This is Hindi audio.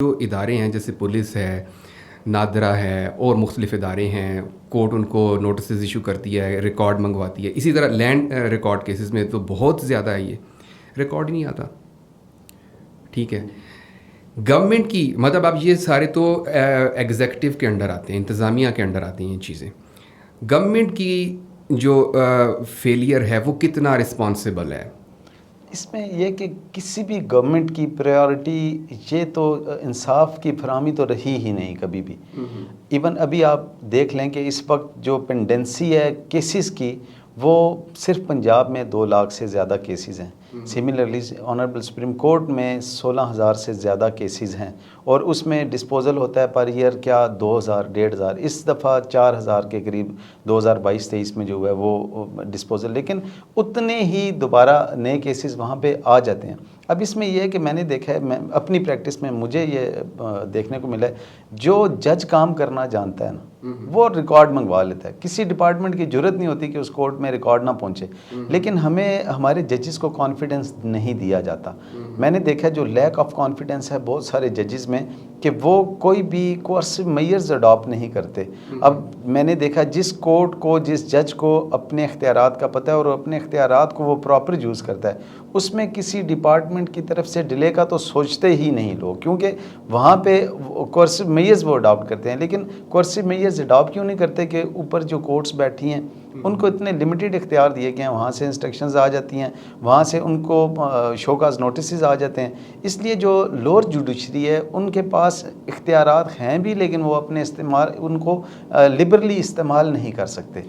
जो इदारे हैं जैसे पुलिस है, नादरा है और मुख्तलिफ़ इदारे हैं, कोर्ट उनको नोटिसेस इशू करती है, रिकॉर्ड मंगवाती है। इसी तरह लैंड रिकॉर्ड केसेस में तो बहुत ज़्यादा है, ये रिकॉर्ड ही नहीं आता। ठीक है, गवर्नमेंट की मतलब अब ये सारे तो एग्जीक्यूटिव के अंडर आते हैं, इंतज़ामिया के अंडर आती हैं ये चीज़ें। गवर्नमेंट की जो फेलियर है वो कितना रिस्पॉन्सिबल है? इसमें यह कि किसी भी गवर्नमेंट की प्रायोरिटी ये तो इंसाफ की फराहमी तो रही ही नहीं कभी भी। इवन अभी आप देख लें कि इस वक्त जो पेंडेंसी है केसेस की, वो सिर्फ पंजाब में 2 लाख से ज़्यादा केसेस हैं। सिमिलरली ऑनरेबल सुप्रीम कोर्ट में 16,000 से ज़्यादा केसेस हैं और उसमें डिस्पोजल होता है पर ईयर क्या 2,000 1,500, इस दफ़ा 4,000 के करीब 2022-23 में जो है वो डिस्पोजल, लेकिन उतने ही दोबारा नए केसेस वहाँ पे आ जाते हैं। अब इसमें यह है कि मैंने देखा है, मैं अपनी प्रैक्टिस में मुझे ये देखने को मिला है, जो जज काम करना जानता है ना वो रिकॉर्ड मंगवा लेता है। किसी डिपार्टमेंट की ज़रूरत नहीं होती कि उस कोर्ट में रिकॉर्ड ना पहुँचे, लेकिन हमें हमारे जजेस को कॉन्फिडेंस नहीं दिया जाता। मैंने देखा जो लैक ऑफ कॉन्फिडेंस है बहुत सारे जजेस में कि वो कोई भी कोर्सिव मेजर्स अडॉप्ट नहीं करते। अब मैंने देखा जिस कोर्ट को, जिस जज को अपने इख्तियारात का पता है और अपने इख्तियारात को वो प्रॉपर यूज़ करता है, उसमें किसी डिपार्टमेंट की तरफ से डिले का तो सोचते ही नहीं लोग, क्योंकि वहाँ पे कोर्सिव मेजर्स वो अडॉप्ट करते हैं। लेकिन कोर्सिव मेजर्स अडॉप्ट क्यों नहीं करते कि ऊपर जो कोर्ट्स बैठी हैं उनको इतने लिमिटेड इख्तियार दिए गए हैं, वहाँ से इंस्ट्रक्शंस आ जाती हैं, वहाँ से उनको शोकाज नोटिस आ जाते हैं। इसलिए जो लोअर जुडिशरी है उनके पास इख्तियारात हैं भी, लेकिन वो अपने इस्तेमाल उनको लिबरली इस्तेमाल नहीं कर सकते।